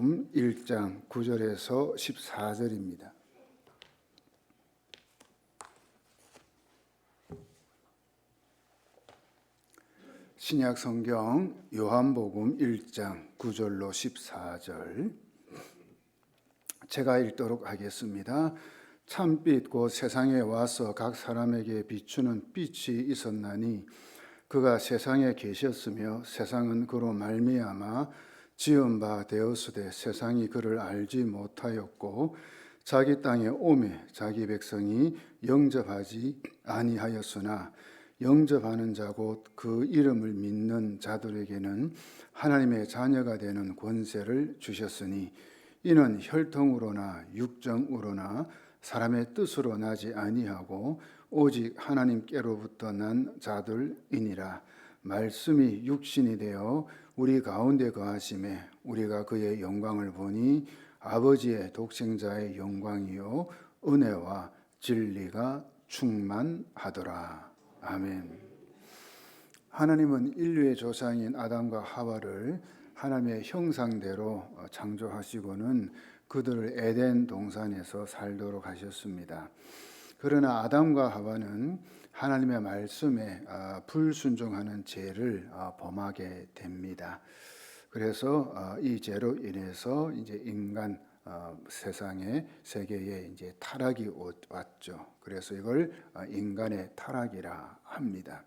1장 9절에서 14절입니다. 신약 성경 요한복음 1장 9절로 14절 제가 읽도록 하겠습니다. 참빛 곧 세상에 와서 각 사람에게 비추는 빛이 있었나니 그가 세상에 계셨으며 세상은 그로 말미암아 지은 바 되었으되 세상이 그를 알지 못하였고 자기 땅에 오매 자기 백성이 영접하지 아니하였으나 영접하는 자 곧 그 이름을 믿는 자들에게는 하나님의 자녀가 되는 권세를 주셨으니 이는 혈통으로나 육정으로나 사람의 뜻으로 나지 아니하고 오직 하나님께로부터 난 자들이니라. 말씀이 육신이 되어 우리 가운데 거하심에 우리가 그의 영광을 보니 아버지의 독생자의 영광이요 은혜와 진리가 충만하더라. 아멘. 하나님은 인류의 조상인 아담과 하와를 하나님의 형상대로 창조하시고는 그들을 에덴 동산에서 살도록 하셨습니다. 그러나 아담과 하와는 하나님의 말씀에 불순종하는 죄를 범하게 됩니다. 그래서 이 죄로 인해서 이제 인간 세상에 세계에 이제 타락이 왔죠. 그래서 이걸 인간의 타락이라 합니다.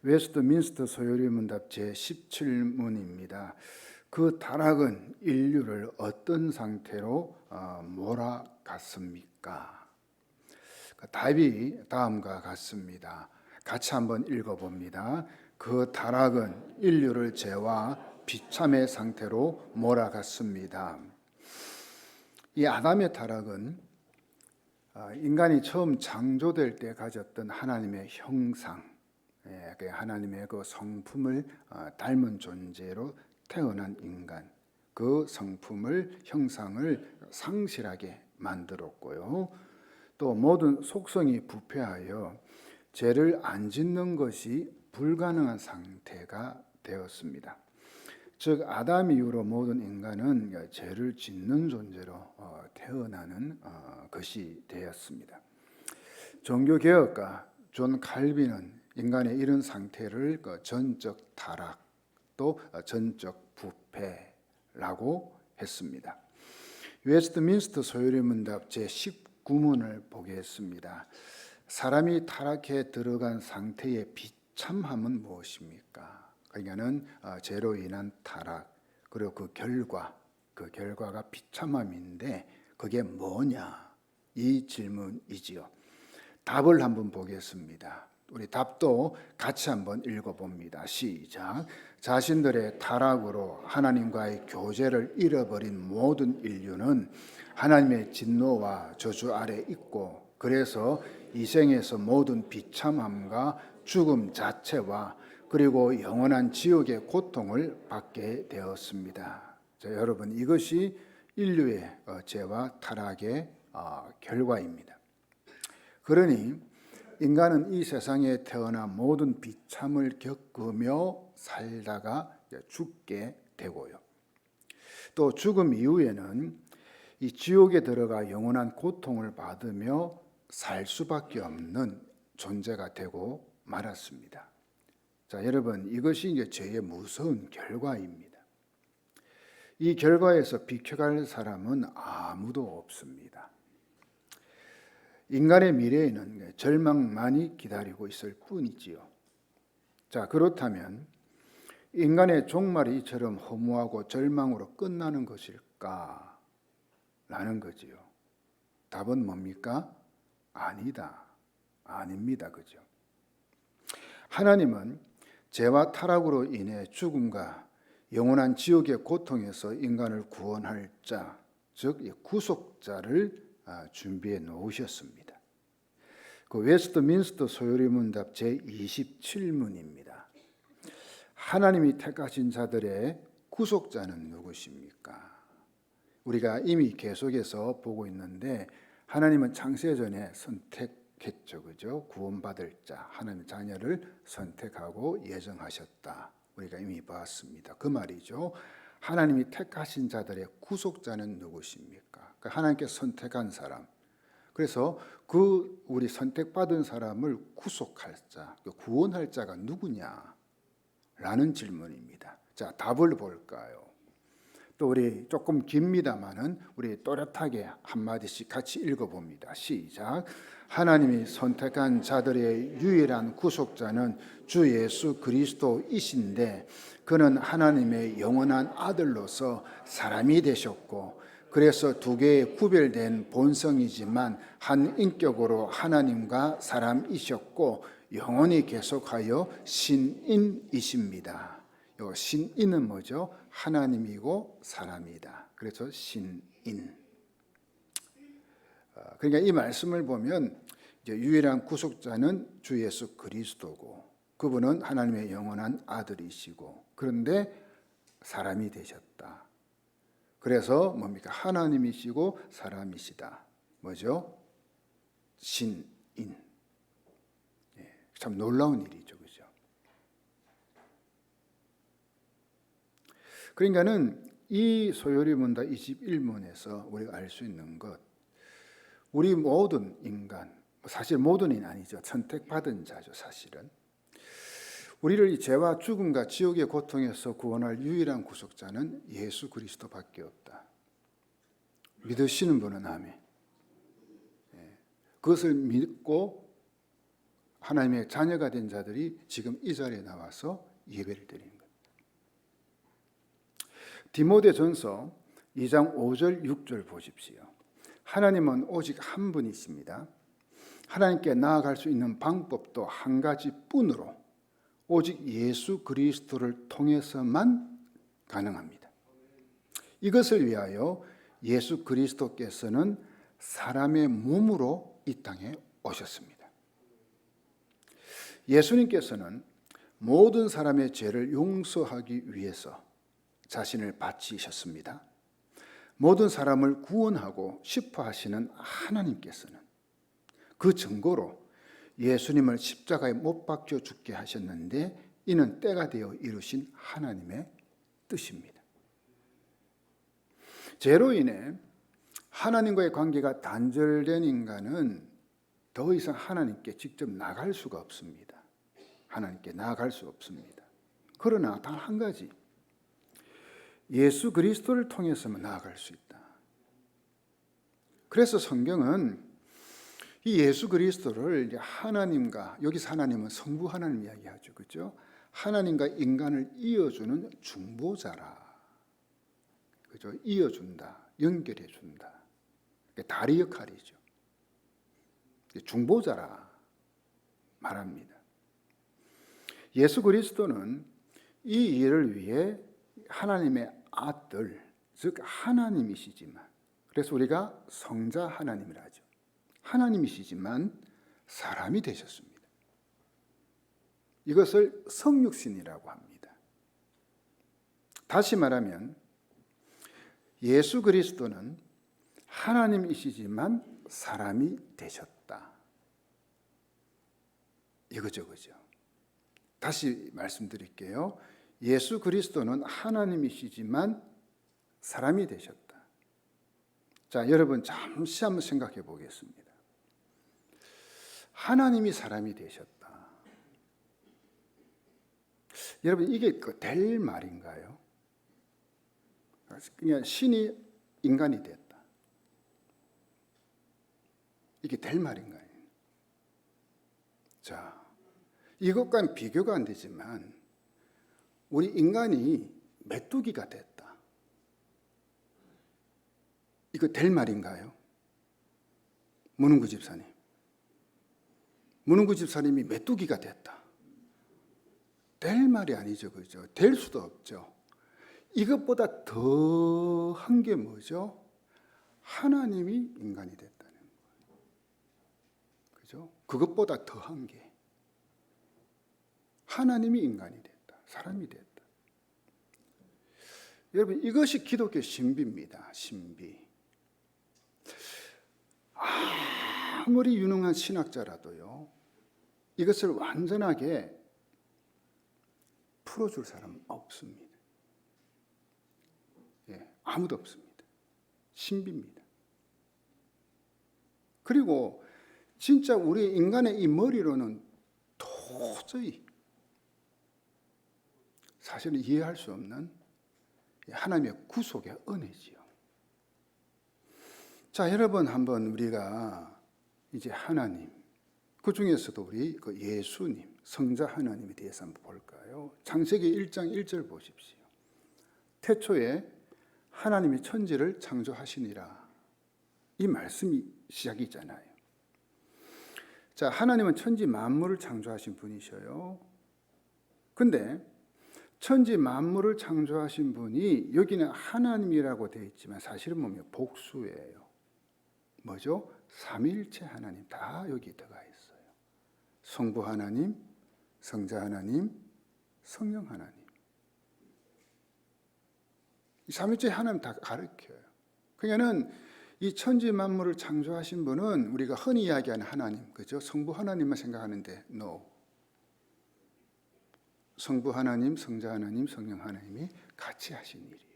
웨스트민스터 소요리 문답 제 17문입니다. 그 타락은 인류를 어떤 상태로 몰아갔습니까? 답이 다음과 같습니다. 같이 한번 읽어봅니다. 그 타락은 인류를 죄와 비참의 상태로 몰아갔습니다. 이 아담의 타락은 인간이 처음 창조될 때 가졌던 하나님의 형상, 하나님의 그 성품을 닮은 존재로 태어난 인간, 그 성품을 형상을 상실하게 만들었고요. 또 모든 속성이 부패하여 죄를 안 짓는 것이 불가능한 상태가 되었습니다. 즉 아담 이후로 모든 인간은 죄를 짓는 존재로 태어나는 것이 되었습니다. 종교개혁가 존 칼빈은 인간의 이런 상태를 전적 타락 또 전적 부패라고 했습니다. 웨스트민스터 소요리 문답 제 19문을 보겠습니다. 사람이 타락해 들어간 상태의 비참함은 무엇입니까? 그러니까는 죄로 인한 타락 그리고 그 결과가 비참함인데 그게 뭐냐? 이 질문이지요. 답을 한번 보겠습니다. 우리 답도 같이 한번 읽어봅니다. 시작. 자신들의 타락으로 하나님과의 교제를 잃어버린 모든 인류는 하나님의 진노와 저주 아래 있고 그래서 이 생에서 모든 비참함과 죽음 자체와 그리고 영원한 지옥의 고통을 받게 되었습니다. 자, 여러분 이것이 인류의 죄와 타락의 결과입니다. 그러니 인간은 이 세상에 태어나 모든 비참을 겪으며 살다가 죽게 되고요. 또 죽음 이후에는 이 지옥에 들어가 영원한 고통을 받으며 살 수밖에 없는 존재가 되고 말았습니다. 자, 여러분 이것이 이제 죄의 무서운 결과입니다. 이 결과에서 비켜갈 사람은 아무도 없습니다. 인간의 미래에는 절망만이 기다리고 있을 뿐이지요. 자, 그렇다면 인간의 종말이 이처럼 허무하고 절망으로 끝나는 것일까? 라는 거지요. 답은 뭡니까? 아닙니다. 그죠? 하나님은 죄와 타락으로 인해 죽음과 영원한 지옥의 고통에서 인간을 구원할 자, 즉 구속자를 준비해 놓으셨습니다. 그 웨스트민스터 소요리 문답 제 27문입니다. 하나님이 택하신 자들의 구속자는 누구십니까? 우리가 이미 계속해서 보고 있는데 하나님은 창세전에 선택했죠. 그죠? 구원받을 자, 하나님의 자녀를 선택하고 예정하셨다. 우리가 이미 봤습니다. 그 말이죠. 하나님이 택하신 자들의 구속자는 누구십니까? 그러니까 하나님께서 선택한 사람. 그래서 그 우리 선택받은 사람을 구속할 자, 구원할 자가 누구냐? 라는 질문입니다. 자, 답을 볼까요? 또 우리 조금 깁니다마는 우리 또렷하게 한마디씩 같이 읽어봅니다. 시작. 하나님이 선택한 자들의 유일한 구속자는 주 예수 그리스도이신데 그는 하나님의 영원한 아들로서 사람이 되셨고 그래서 두 개의 구별된 본성이지만 한 인격으로 하나님과 사람이셨고 영원히 계속하여 신인이십니다. 요 신인은 뭐죠? 하나님이고 사람이다. 그래서 신인. 그러니까 이 말씀을 보면 이제 유일한 구속자는 주 예수 그리스도고 그분은 하나님의 영원한 아들이시고 그런데 사람이 되셨다. 그래서 뭡니까? 하나님이시고 사람이시다. 뭐죠? 신인. 참 놀라운 일이죠. 그죠? 그러니까는 이 소요리 문답 21문에서 우리가 알 수 있는 것, 우리 모든 인간, 사실 모든이 아니죠. 선택받은 자죠, 사실은. 우리를 이 죄와 죽음과 지옥의 고통에서 구원할 유일한 구속자는 예수 그리스도밖에 없다. 믿으시는 분은 아멘. 그것을 믿고 하나님의 자녀가 된 자들이 지금 이 자리에 나와서 예배를 드리는 것. 디모데전서 2장 5절 6절 보십시오. 하나님은 오직 한 분이십니다. 하나님께 나아갈 수 있는 방법도 한 가지뿐으로 오직 예수 그리스도를 통해서만 가능합니다. 이것을 위하여 예수 그리스도께서는 사람의 몸으로 이 땅에 오셨습니다. 예수님께서는 모든 사람의 죄를 용서하기 위해서 자신을 바치셨습니다. 모든 사람을 구원하고 싶어 하시는 하나님께서는 그 증거로 예수님을 십자가에 못 박혀 죽게 하셨는데 이는 때가 되어 이루신 하나님의 뜻입니다. 죄로 인해 하나님과의 관계가 단절된 인간은 더 이상 하나님께 직접 나갈 수가 없습니다. 하나님께 나아갈 수 없습니다. 그러나 단 한 가지, 예수 그리스도를 통해서만 나아갈 수 있다. 그래서 성경은 이 예수 그리스도를 하나님과, 여기서 하나님은 성부 하나님 이야기하죠. 그렇죠? 하나님과 인간을 이어주는 중보자라. 그죠? 이어준다. 연결해준다. 다리 역할이죠. 중보자라 말합니다. 예수 그리스도는 이 일을 위해 하나님의 아들, 즉 하나님이시지만, 그래서 우리가 성자 하나님이라 하죠. 하나님이시지만 사람이 되셨습니다. 이것을 성육신이라고 합니다. 다시 말하면 예수 그리스도는 하나님이시지만 사람이 되셨다. 이거죠, 그죠? 다시 말씀드릴게요. 예수 그리스도는 하나님이시지만 사람이 되셨다. 자, 여러분 잠시 한번 생각해 보겠습니다. 하나님이 사람이 되셨다. 여러분 이게 될 말인가요? 그냥 신이 인간이 됐다. 이게 될 말인가요? 자, 이것과는 비교가 안 되지만 우리 인간이 메뚜기가 됐다. 이거 될 말인가요? 문흥구 집사님. 문흥구 집사님이 메뚜기가 됐다. 될 말이 아니죠. 그죠? 될 수도 없죠. 이것보다 더 한 게 뭐죠? 하나님이 인간이 됐다는 거예요. 그죠? 그것보다 더 한 게. 하나님이 인간이 됐다. 사람이 됐다. 여러분 이것이 기독교 신비입니다. 신비. 아무리 유능한 신학자라도요. 이것을 완전하게 풀어줄 사람은 없습니다. 아무도 없습니다. 신비입니다. 그리고 진짜 우리 인간의 이 머리로는 도저히 사실은 이해할 수 없는 하나님의 구속의 은혜지요. 자, 여러분 한번 우리가 이제 하나님, 그 중에서도 우리 그 예수님, 성자 하나님에 대해서 한번 볼까요? 창세기 1장 1절 보십시오. 태초에 하나님이 천지를 창조하시니라. 이 말씀이 시작이잖아요. 자, 하나님은 천지 만물을 창조하신 분이셔요. 근데 천지 만물을 창조하신 분이 여기는 하나님이라고 되어 있지만 사실은 뭐냐? 복수예요. 뭐죠? 삼위일체 하나님 다 여기 들어가 있어요. 성부 하나님, 성자 하나님, 성령 하나님. 이 삼위일체 하나님 다 가르쳐요. 그러니까는 이 천지 만물을 창조하신 분은 우리가 흔히 이야기하는 하나님, 그죠? 성부 하나님만 생각하는데 no. 성부 하나님, 성자 하나님, 성령 하나님이 같이 하신 일이에요.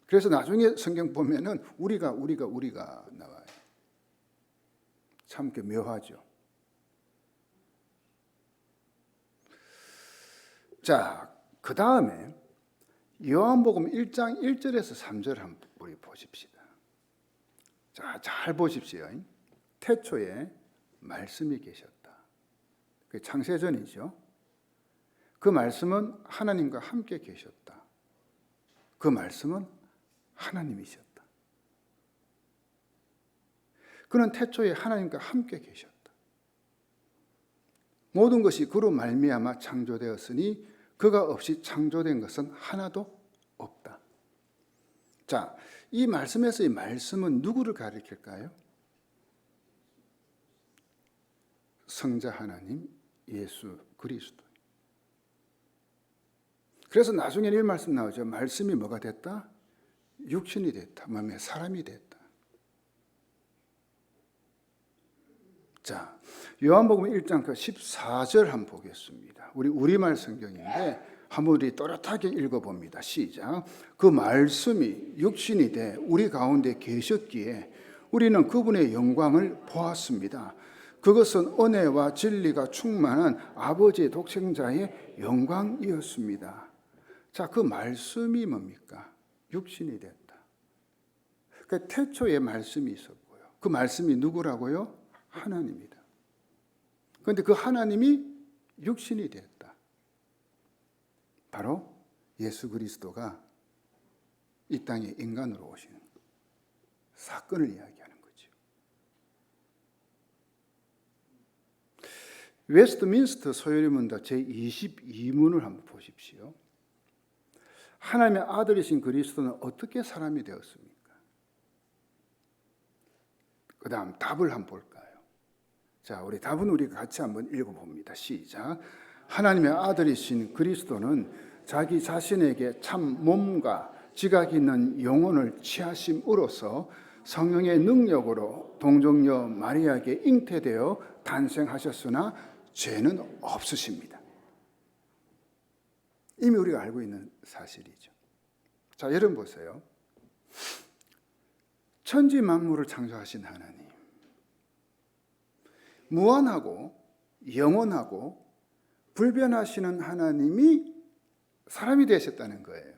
그래서 나중에 성경 보면은 우리가 나와요. 참 묘하죠. 자, 그 다음에 요한복음 1장 1절에서 3절 한번 우리 보십시다. 자, 잘 보십시오. 태초에 말씀이 계셨다. 그 창세전이죠. 그 말씀은 하나님과 함께 계셨다. 그 말씀은 하나님이셨다. 그는 태초에 하나님과 함께 계셨다. 모든 것이 그로 말미암아 창조되었으니 그가 없이 창조된 것은 하나도 없다. 자, 이 말씀에서 이 말씀은 누구를 가리킬까요? 성자 하나님 예수 그리스도. 그래서 나중에는 이 말씀 나오죠. 말씀이 뭐가 됐다? 육신이 됐다. 마음에 사람이 됐다. 자, 요한복음 1장 14절 한번 보겠습니다. 우리말 성경인데 한번 우리 또렷하게 읽어봅니다. 시작. 그 말씀이 육신이 돼 우리 가운데 계셨기에 우리는 그분의 영광을 보았습니다. 그것은 은혜와 진리가 충만한 아버지의 독생자의 영광이었습니다. 자, 그 말씀이 뭡니까? 육신이 됐다. 그 태초에 말씀이 있었고요. 그 말씀이 누구라고요? 하나님이다. 그런데 그 하나님이 육신이 됐다. 바로 예수 그리스도가 이 땅에 인간으로 오신 사건을 이야기하는 거죠. 웨스트민스터 소요리문답 제22문을 한번 보십시오. 하나님의 아들이신 그리스도는 어떻게 사람이 되었습니까? 그 다음 답을 한번 볼까요? 자, 우리 답은 우리 같이 한번 읽어봅니다. 시작. 하나님의 아들이신 그리스도는 자기 자신에게 참 몸과 지각 있는 영혼을 취하심으로써 성령의 능력으로 동정녀 마리아에게 잉태되어 탄생하셨으나 죄는 없으십니다. 이미 우리가 알고 있는 사실이죠. 자, 여러분 보세요. 천지 만물을 창조하신 하나님, 무한하고 영원하고 불변하시는 하나님이 사람이 되셨다는 거예요.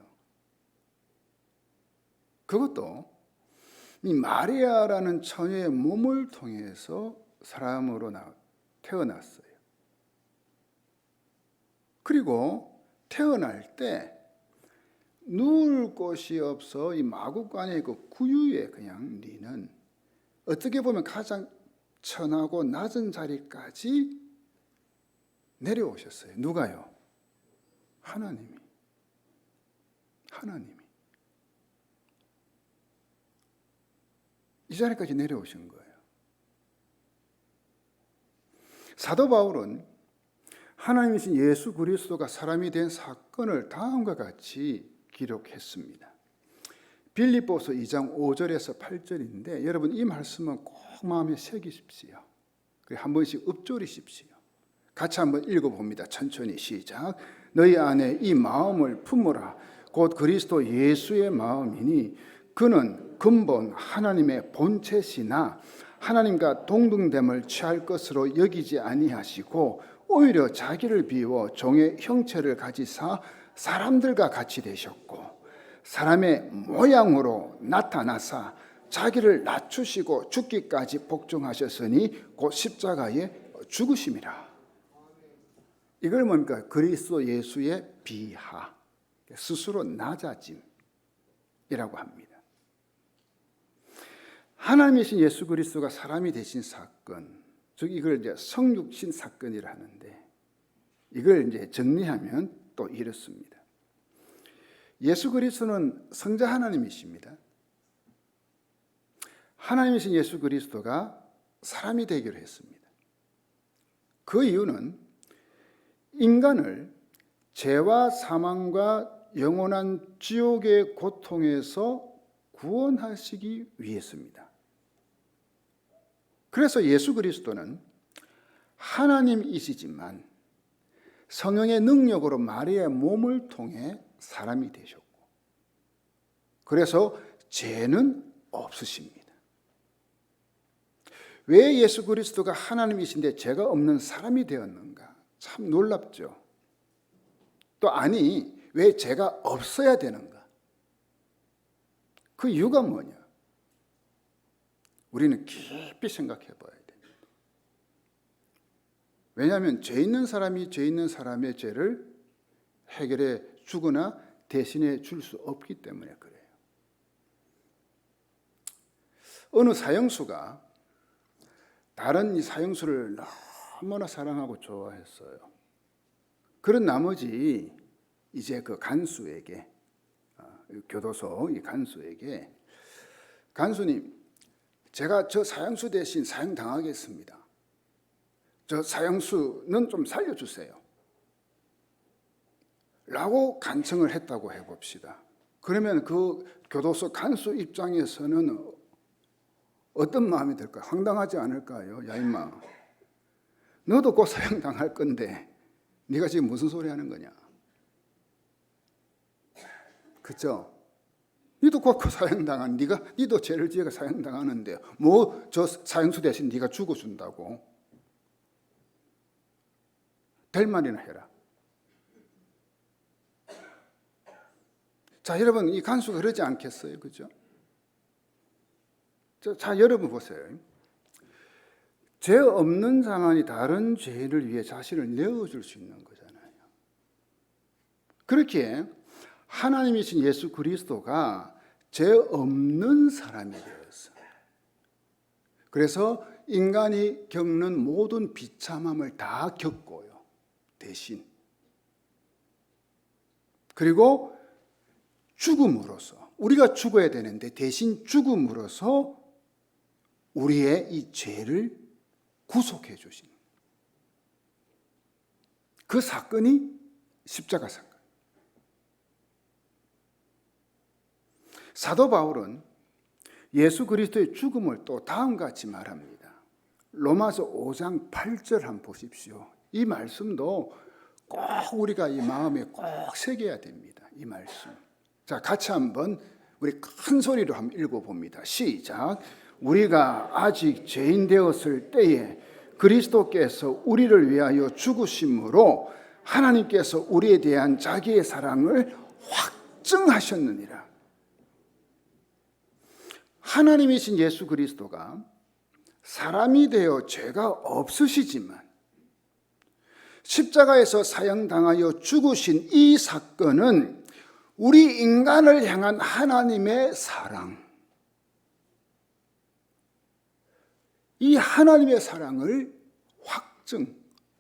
그것도 이 마리아라는 처녀의 몸을 통해서 사람으로 태어났어요. 그리고 태어날 때 누울 곳이 없어 이 마구간의 그 구유에 그냥 니는 어떻게 보면 가장 천하고 낮은 자리까지 내려오셨어요. 누가요? 하나님이. 이 자리까지 내려오신 거예요. 사도 바울은 하나님이신 예수 그리스도가 사람이 된 사건을 다음과 같이 기록했습니다. 빌립보서 2장 5절에서 8절인데 여러분 이 말씀은 꼭 마음에 새기십시오. 한 번씩 읊조리십시오. 같이 한번 읽어봅니다. 천천히 시작. 너희 안에 이 마음을 품으라. 곧 그리스도 예수의 마음이니 그는 근본 하나님의 본체시나 하나님과 동등됨을 취할 것으로 여기지 아니하시고 오히려 자기를 비워 종의 형체를 가지사 사람들과 같이 되셨고 사람의 모양으로 나타나사 자기를 낮추시고 죽기까지 복종하셨으니 곧 십자가에 죽으심이라. 이걸 뭡니까? 그리스도 예수의 비하, 스스로 낮아짐이라고 합니다. 하나님이신 예수 그리스도가 사람이 되신 사건, 즉 이걸 이제 성육신 사건이라 하는데 이걸 이제 정리하면 또 이렇습니다. 예수 그리스도는 성자 하나님이십니다. 하나님이신 예수 그리스도가 사람이 되기로 했습니다. 그 이유는 인간을 죄와 사망과 영원한 지옥의 고통에서 구원하시기 위해서입니다. 그래서 예수 그리스도는 하나님이시지만 성령의 능력으로 마리아의 몸을 통해 사람이 되셨고 그래서 죄는 없으십니다. 왜 예수 그리스도가 하나님이신데 죄가 없는 사람이 되었는가? 참 놀랍죠. 또 아니 왜 죄가 없어야 되는가? 그 이유가 뭐냐? 우리는 깊이 생각해 봐야 됩니다. 왜냐하면 죄 있는 사람이 죄 있는 사람의 죄를 해결해 주거나 대신해 줄 수 없기 때문에 그래요. 어느 사형수가 다른 이 사형수를 너무나 사랑하고 좋아했어요. 그런 나머지 이제 그 간수에게 교도소 이 간수에게 간수님, 제가 저 사형수 대신 사형 당하겠습니다. 저 사형수는 좀 살려주세요. 라고 간청을 했다고 해봅시다. 그러면 그 교도소 간수 입장에서는 어떤 마음이 들까요? 황당하지 않을까요? 야 임마, 너도 곧 사형 당할 건데 네가 지금 무슨 소리 하는 거냐? 그렇죠? 니도 곧 사형 당한 니도 죄를 지어가 사형 당하는데 뭐 저 사형수 대신 네가 죽어준다고? 될 말이나 해라. 자, 여러분 이 간수가 그러지 않겠어요, 그죠? 자, 여러분 보세요. 죄 없는 자만이 다른 죄를 위해 자신을 내어줄 수 있는 거잖아요. 그렇게 하나님이신 예수 그리스도가 죄 없는 사람이 되었어요. 그래서 인간이 겪는 모든 비참함을 다 겪고요. 대신. 그리고 죽음으로써 우리가 죽어야 되는데 대신 죽음으로써 우리의 이 죄를 구속해 주신 그 사건이 십자가 사건. 사도 바울은 예수 그리스도의 죽음을 또 다음과 같이 말합니다. 로마서 5장 8절 한번 보십시오. 이 말씀도 꼭 우리가 이 마음에 꼭 새겨야 됩니다. 이 말씀. 자, 같이 한번 우리 큰 소리로 한번 읽어봅니다. 시작. 우리가 아직 죄인 되었을 때에 그리스도께서 우리를 위하여 죽으심으로 하나님께서 우리에 대한 자기의 사랑을 확증하셨느니라. 하나님이신 예수 그리스도가 사람이 되어 죄가 없으시지만 십자가에서 사형당하여 죽으신 이 사건은 우리 인간을 향한 하나님의 사랑, 이 하나님의 사랑을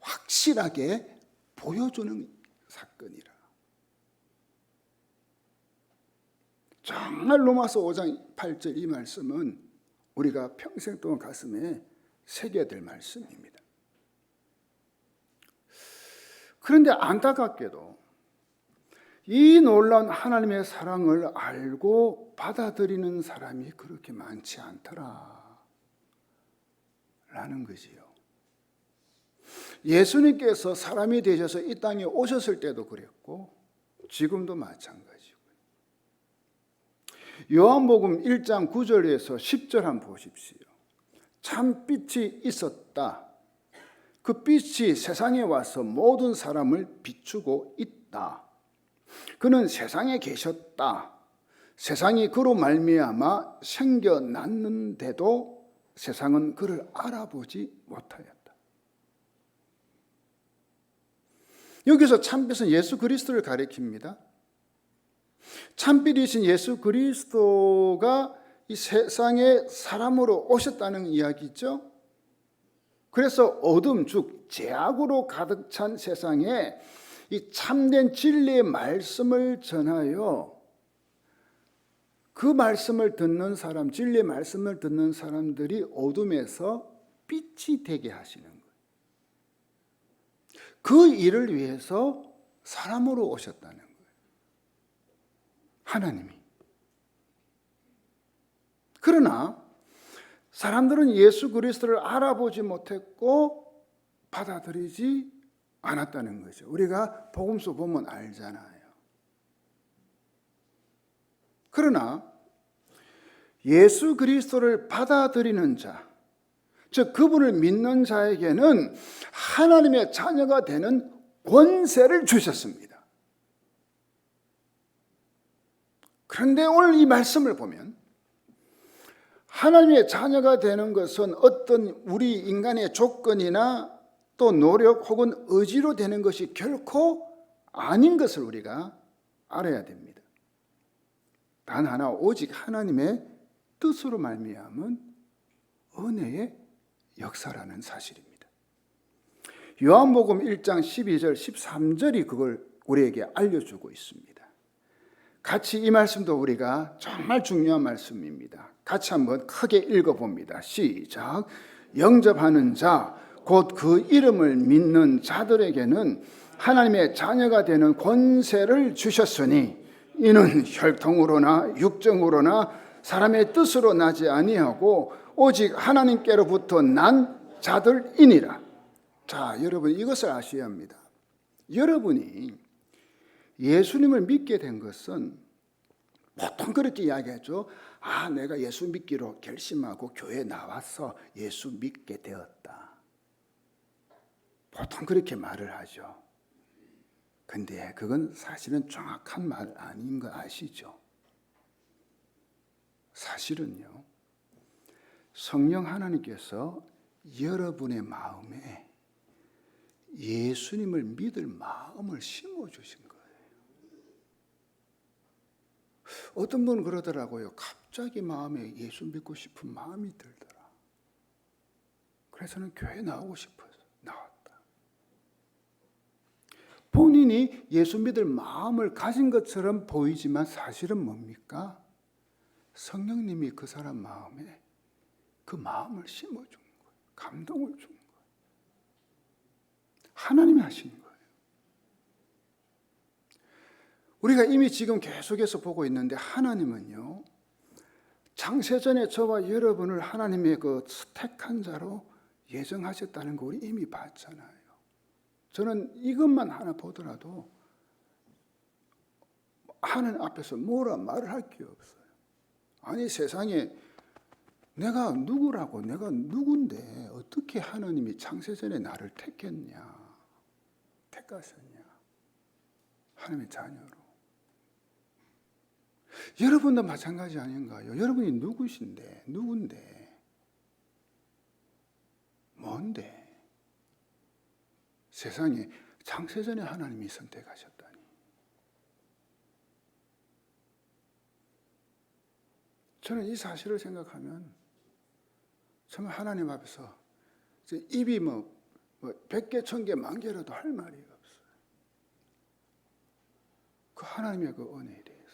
확실하게 보여주는 사건이라. 정말 로마서 5장 8절 이 말씀은 우리가 평생 동안 가슴에 새겨야 될 말씀입니다. 그런데 안타깝게도 이 놀라운 하나님의 사랑을 알고 받아들이는 사람이 그렇게 많지 않더라 라는 거지요. 예수님께서 사람이 되셔서 이 땅에 오셨을 때도 그랬고 지금도 마찬가지고요. 요한복음 1장 9절에서 10절 한번 보십시오. 참빛이 있었다. 그 빛이 세상에 와서 모든 사람을 비추고 있다. 그는 세상에 계셨다. 세상이 그로 말미암아 생겨났는데도 세상은 그를 알아보지 못하였다. 여기서 참빛은 예수 그리스도를 가리킵니다. 참빛이신 예수 그리스도가 이 세상에 사람으로 오셨다는 이야기죠. 그래서 어둠, 즉 죄악으로 가득 찬 세상에 이 참된 진리의 말씀을 전하여 그 말씀을 듣는 사람, 진리의 말씀을 듣는 사람들이 어둠에서 빛이 되게 하시는 거예요. 그 일을 위해서 사람으로 오셨다는 거예요. 하나님이. 그러나 사람들은 예수 그리스도를 알아보지 못했고 받아들이지 않았다는 거죠. 우리가 복음서 보면 알잖아요. 그러나 예수 그리스도를 받아들이는 자, 즉 그분을 믿는 자에게는 하나님의 자녀가 되는 권세를 주셨습니다. 그런데 오늘 이 말씀을 보면 하나님의 자녀가 되는 것은 어떤 우리 인간의 조건이나 또 노력 혹은 의지로 되는 것이 결코 아닌 것을 우리가 알아야 됩니다. 단 하나 오직 하나님의 뜻으로 말미암은 은혜의 역사라는 사실입니다. 요한복음 1장 12절 13절이 그걸 우리에게 알려주고 있습니다. 같이 이 말씀도 우리가 정말 중요한 말씀입니다. 같이 한번 크게 읽어봅니다. 시작. 영접하는 자, 곧 그 이름을 믿는 자들에게는 하나님의 자녀가 되는 권세를 주셨으니 이는 혈통으로나 육정으로나 사람의 뜻으로 나지 아니하고 오직 하나님께로부터 난 자들이니라. 자, 여러분 이것을 아셔야 합니다. 여러분이 예수님을 믿게 된 것은 보통 그렇게 이야기하죠. 아, 내가 예수 믿기로 결심하고 교회에 나와서 예수 믿게 되었다. 보통 그렇게 말을 하죠. 근데 그건 사실은 정확한 말 아닌 거 아시죠? 사실은요, 성령 하나님께서 여러분의 마음에 예수님을 믿을 마음을 심어주신 거예요. 어떤 분은 그러더라고요. 갑자기 마음에 예수 믿고 싶은 마음이 들더라. 그래서는 교회 나오고 싶어서 나왔다. 본인이 예수 믿을 마음을 가진 것처럼 보이지만 사실은 뭡니까? 성령님이 그 사람 마음에 그 마음을 심어준 거예요. 감동을 준 거예요. 하나님이 하신 거예요. 우리가 이미 지금 계속해서 보고 있는데 하나님은요, 창세전에 저와 여러분을 하나님의 그 택한 자로 예정하셨다는 거 우리 이미 봤잖아요. 저는 이것만 하나 보더라도 하나님 앞에서 뭐라 말을 할 게 없어요. 아니 세상에 내가 누구라고, 내가 누군데 어떻게 하나님이 창세전에 나를 택했냐, 택하셨냐, 하나님의 자녀로. 여러분도 마찬가지 아닌가요? 여러분이 누구신데, 누군데, 뭔데 세상에 창세전에 하나님이 선택하셨다니. 저는 이 사실을 생각하면 정말 하나님 앞에서 입이 100개, 1000개, 10,000개라도 할 말이 없어요. 그 하나님의 그 은혜에 대해서.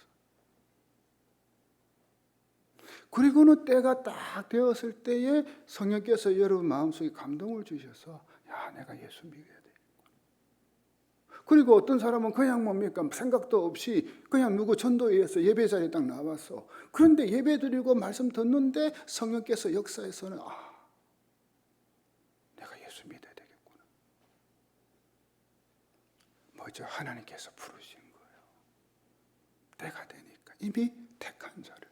그리고는 때가 딱 되었을 때에 성령께서 여러분 마음속에 감동을 주셔서 야, 내가 예수 믿어야 돼. 그리고 어떤 사람은 그냥 뭡니까? 생각도 없이 그냥 누구 전도에 의해서 예배 자리에 딱 나왔어. 그런데 예배 드리고 말씀 듣는데 성령께서 역사에서는 내가 예수 믿어야 되겠구나. 뭐죠? 하나님께서 부르신 거예요. 때가 되니까 이미 택한 자를.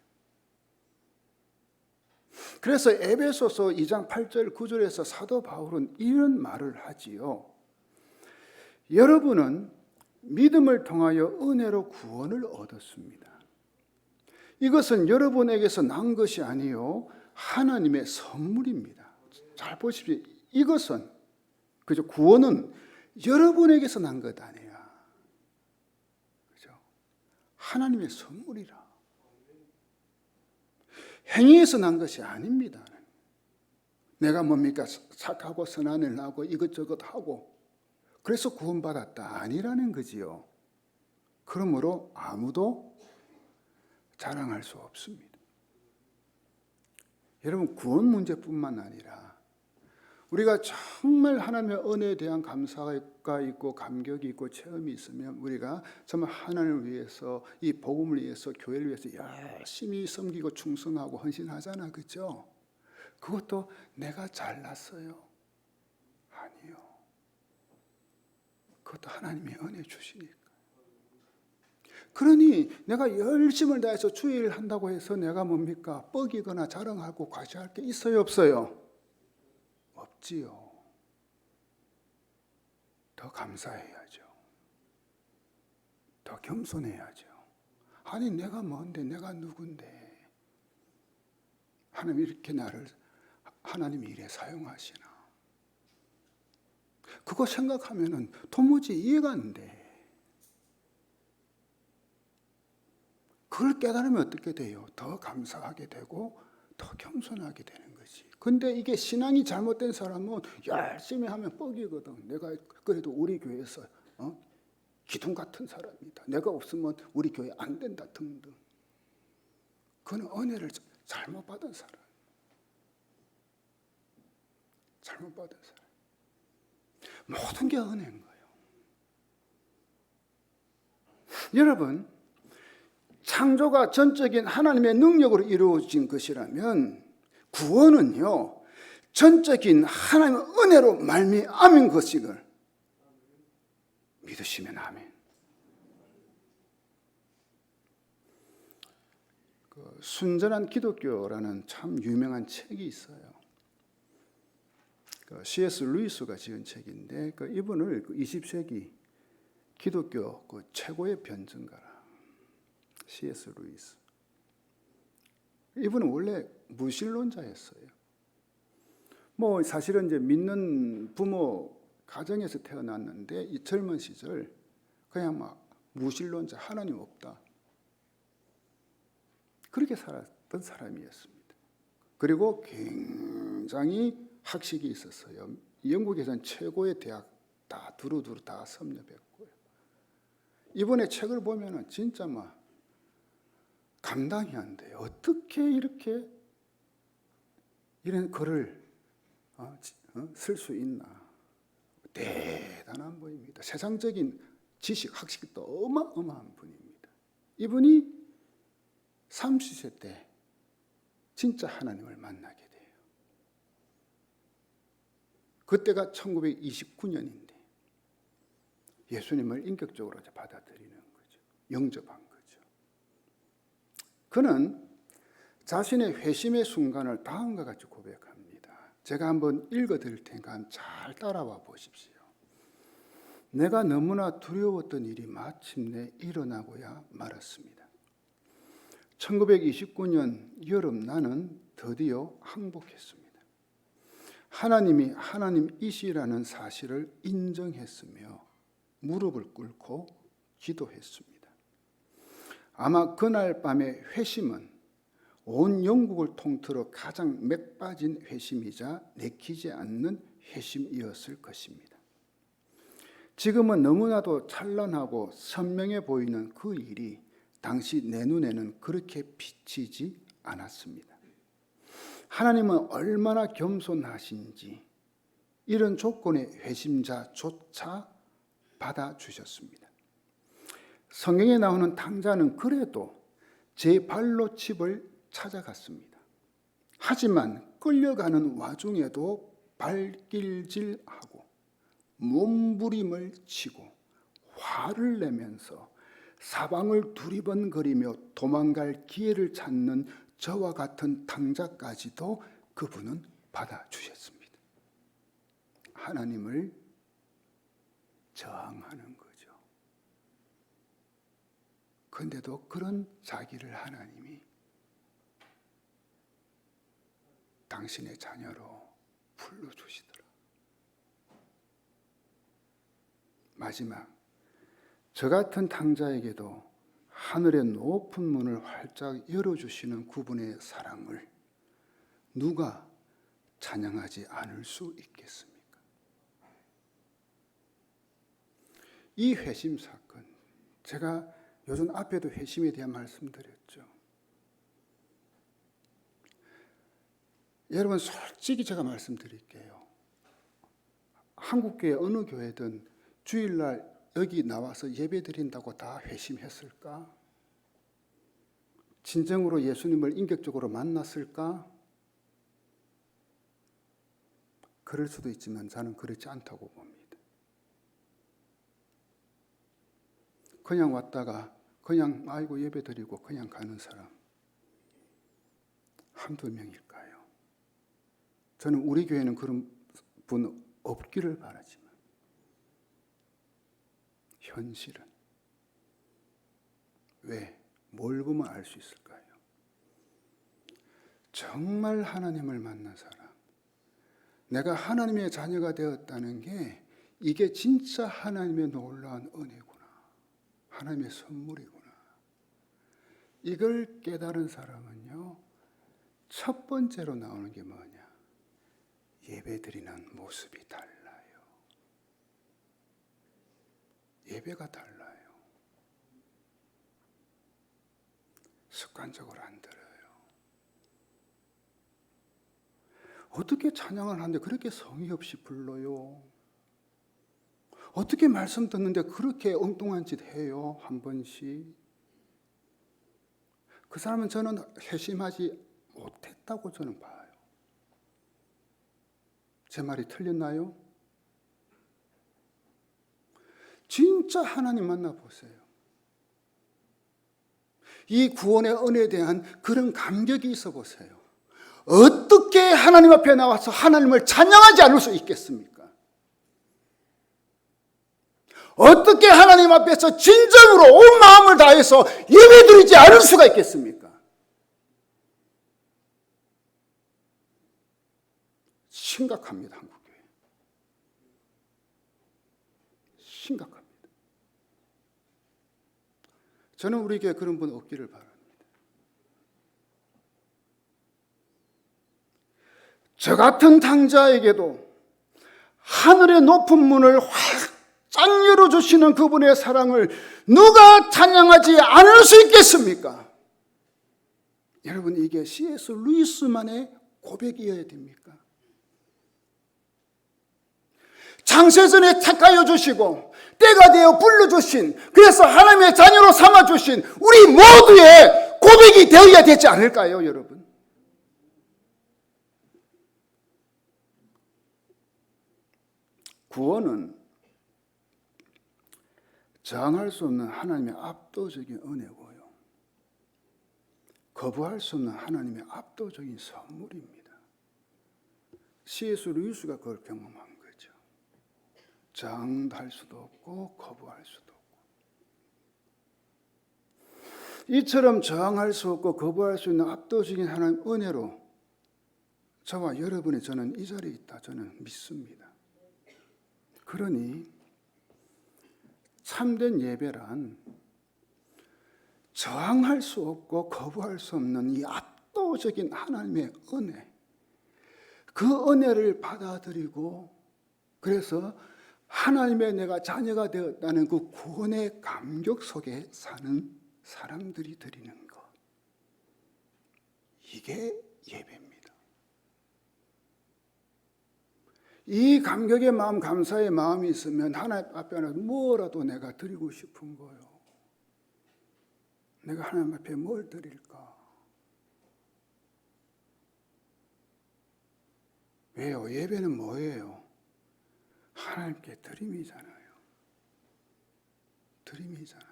그래서 에베소서 2장 8절 9절에서 사도 바울은 이런 말을 하지요. 여러분은 믿음을 통하여 은혜로 구원을 얻었습니다. 이것은 여러분에게서 난 것이 아니요 하나님의 선물입니다. 잘 보십시오. 이것은 그죠? 구원은 여러분에게서 난 것 아니야. 그죠? 하나님의 선물이라. 행위에서 난 것이 아닙니다. 내가 뭡니까? 착하고 선한 일 하고 이것저것 하고 그래서 구원받았다 아니라는 거지요. 그러므로 아무도 자랑할 수 없습니다. 여러분, 구원 문제뿐만 아니라 우리가 정말 하나님의 은혜에 대한 감사가 있고 감격이 있고 체험이 있으면 우리가 정말 하나님을 위해서, 이 복음을 위해서, 교회를 위해서 열심히 섬기고 충성하고 헌신하잖아. 그렇죠? 그것도 내가 잘났어요? 아니요. 그것도 하나님의 은혜 주시니까. 그러니 내가 열심을 다해서 주일을 한다고 해서 내가 뭡니까? 뻐기거나 자랑하고 과시할 게 있어요, 없어요? 없지요. 더 감사해야죠. 더 겸손해야죠. 아니 내가 뭔데, 내가 누군데 하나님 이렇게 나를 하나님이 이래 사용하시나. 그거 생각하면은 도무지 이해가 안 돼. 그걸 깨달으면 어떻게 돼요? 더 감사하게 되고 더 겸손하게 되는 거지. 근데 이게 신앙이 잘못된 사람은 열심히 하면 뻑이거든. 내가 그래도 우리 교회에서 기둥 같은 사람이다. 내가 없으면 우리 교회 안 된다 등등. 그건 은혜를 잘못 받은 사람. 잘못 받은 사람. 모든 게 은혜인 거예요. 여러분, 창조가 전적인 하나님의 능력으로 이루어진 것이라면 구원은요 전적인 하나님의 은혜로 말미암은 것임을 믿으시면 아멘. 순전한 기독교라는 참 유명한 책이 있어요. C.S. 루이스가 지은 책인데 이분을 20세기 기독교 최고의 변증가라. C.S. 루이스. 이분은 원래 무신론자였어요. 뭐 사실은 이제 믿는 부모 가정에서 태어났는데 이 젊은 시절 그냥 막 무신론자, 하나님 없다. 그렇게 살았던 사람이었습니다. 그리고 굉장히 학식이 있었어요. 영국에서는 최고의 대학 다 두루두루 다 섭렵했고요. 이번에 책을 보면은 진짜 막 감당이 안 돼요. 어떻게 이렇게 이런 글을 쓸 수 있나. 대단한 분입니다. 세상적인 지식, 학식도 어마어마한 분입니다. 이분이 30세 때 진짜 하나님을 만나게 돼요. 그때가 1929년인데 예수님을 인격적으로 받아들이는 거죠. 영접한 거죠. 그는 자신의 회심의 순간을 다음과 같이 고백합니다. 제가 한번 읽어드릴 테니까 잘 따라와 보십시오. 내가 너무나 두려웠던 일이 마침내 일어나고야 말았습니다. 1929년 여름 나는 드디어 항복했습니다. 하나님이 하나님이시라는 사실을 인정했으며 무릎을 꿇고 기도했습니다. 아마 그날 밤의 회심은 온 영국을 통틀어 가장 맥빠진 회심이자 내키지 않는 회심이었을 것입니다. 지금은 너무나도 찬란하고 선명해 보이는 그 일이 당시 내 눈에는 그렇게 비치지 않았습니다. 하나님은 얼마나 겸손하신지 이런 조건의 회심자조차 받아주셨습니다. 성경에 나오는 탕자는 그래도 제 발로 집을 찾아갔습니다. 하지만 끌려가는 와중에도 발길질하고 몸부림을 치고 화를 내면서 사방을 두리번거리며 도망갈 기회를 찾는 저와 같은 탕자까지도 그분은 받아주셨습니다. 하나님을 저항하는 거죠. 그런데도 그런 자기를 하나님이 당신의 자녀로 불러주시더라. 마지막, 저 같은 탕자에게도 하늘의 높은 문을 활짝 열어주시는 그분의 사랑을 누가 찬양하지 않을 수 있겠습니까? 이 회심 사건, 제가 요즘 앞에도 회심에 대한 말씀드렸죠. 여러분, 솔직히 제가 말씀드릴게요. 한국교회 어느 교회든 주일날 여기 나와서 예배 드린다고 다 회심했을까? 진정으로 예수님을 인격적으로 만났을까? 그럴 수도 있지만 저는 그렇지 않다고 봅니다. 그냥 왔다가 그냥 아이고 예배 드리고 그냥 가는 사람 한두 명일까요? 저는 우리 교회는 그런 분 없기를 바라지만 현실은 왜? 뭘 보면 알 수 있을까요? 정말 하나님을 만난 사람, 내가 하나님의 자녀가 되었다는 게 이게 진짜 하나님의 놀라운 은혜구나, 하나님의 선물이구나, 이걸 깨달은 사람은요, 첫 번째로 나오는 게 뭐냐? 예배드리는 모습이 달라요. 예배가 달라요. 습관적으로 안 들어요. 어떻게 찬양을 하는데 그렇게 성의 없이 불러요? 어떻게 말씀 듣는데 그렇게 엉뚱한 짓 해요? 한 번씩. 그 사람은 저는 회심하지 못했다고 저는 봐요. 제 말이 틀렸나요? 진짜 하나님 만나보세요. 이 구원의 은혜에 대한 그런 감격이 있어 보세요. 어떻게 하나님 앞에 나와서 하나님을 찬양하지 않을 수 있겠습니까? 어떻게 하나님 앞에서 진정으로 온 마음을 다해서 예배드리지 않을 수가 있겠습니까? 심각합니다, 한국교회. 심각합니다. 저는 우리 교회 그런 분 없기를 바랍니다. 저 같은 탕자에게도 하늘의 높은 문을 활짝 열어주시는 그분의 사랑을 누가 찬양하지 않을 수 있겠습니까? 여러분, 이게 C.S. 루이스만의 고백이어야 됩니까? 창세전에 택하여 주시고 때가 되어 불러주신, 그래서 하나님의 자녀로 삼아주신 우리 모두의 고백이 되어야 되지 않을까요, 여러분? 구원은 저항할 수 없는 하나님의 압도적인 은혜고요, 거부할 수 없는 하나님의 압도적인 선물입니다. C.S. 루이스가 그걸 경험한 거죠. 저항도 할 수도 없고 거부할 수도 없고. 이처럼 저항할 수 없고 거부할 수 있는 압도적인 하나님 은혜로 저와 여러분이, 저는 이 자리에 있다 저는 믿습니다. 그러니 참된 예배란 저항할 수 없고 거부할 수 없는 이 압도적인 하나님의 은혜, 그 은혜를 받아들이고 그래서 하나님의 내가 자녀가 되었다는 그 구원의 감격 속에 사는 사람들이 드리는 것, 이게 예배입니다. 이 감격의 마음, 감사의 마음이 있으면 하나님 앞에 뭐라도 내가 드리고 싶은 거예요. 내가 하나님 앞에 뭘 드릴까? 왜요? 예배는 뭐예요? 하나님께 드림이잖아요. 드림이잖아요.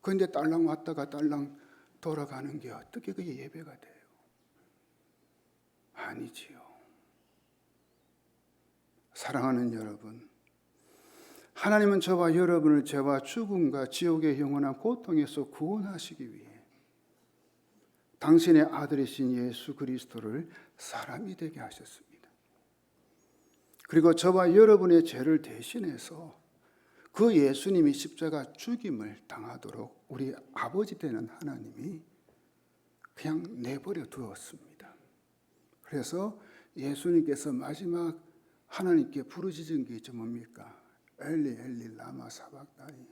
그런데 딸랑 왔다가 딸랑 돌아가는 게 어떻게 그게 예배가 돼요? 아니지요. 사랑하는 여러분, 하나님은 저와 여러분을 죄와 죽음과 지옥의 영원한 고통에서 구원하시기 위해 당신의 아들이신 예수 그리스도를 사람이 되게 하셨습니다. 그리고 저와 여러분의 죄를 대신해서 그 예수님이 십자가 죽임을 당하도록 우리 아버지 되는 하나님이 그냥 내버려 두었습니다. 그래서 예수님께서 마지막 하나님께 부르짖은 게 뭡니까? 엘리 엘리 라마 사박다니,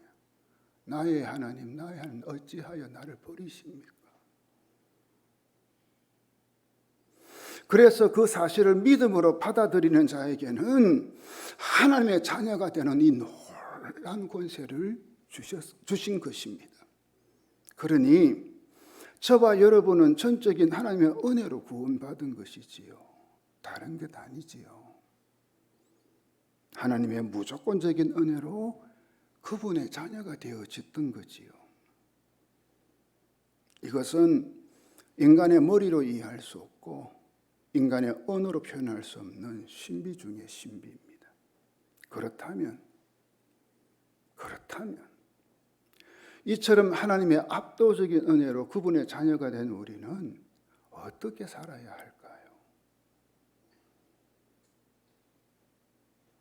나의 하나님 어찌하여 나를 버리십니까? 그래서 그 사실을 믿음으로 받아들이는 자에게는 하나님의 자녀가 되는 이 놀라운 권세를 주신 것입니다. 그러니 저와 여러분은 전적인 하나님의 은혜로 구원받은 것이지요. 다른 게 아니지요. 하나님의 무조건적인 은혜로 그분의 자녀가 되어졌던 거지요. 이것은 인간의 머리로 이해할 수 없고 인간의 언어로 표현할 수 없는 신비 중의 신비입니다. 그렇다면 이처럼 하나님의 압도적인 은혜로 그분의 자녀가 된 우리는 어떻게 살아야 할까요?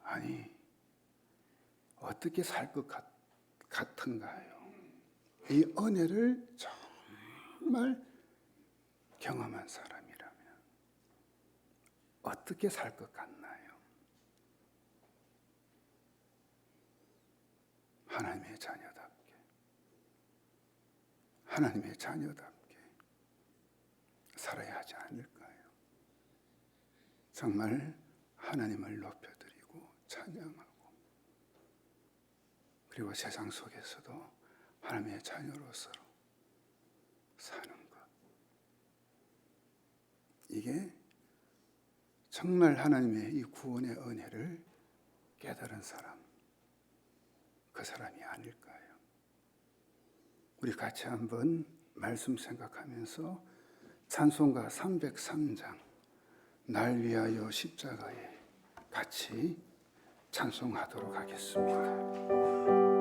아니, 어떻게 살 것 같은가요? 이 은혜를 정말 경험한 사람이라면 어떻게 살 것 같나요? 하나님의 자녀답게 살아야 하지 않을까요? 정말 하나님을 높여드리고 찬양하고, 그리고 세상 속에서도 하나님의 자녀로서 사는 것, 이게 정말 하나님의 이 구원의 은혜를 깨달은 사람, 그 사람이 아닐까요? 우리 같이 한번 말씀 생각하면서 찬송가 303장 날 위하여 십자가에 같이 찬송하도록 하겠습니다.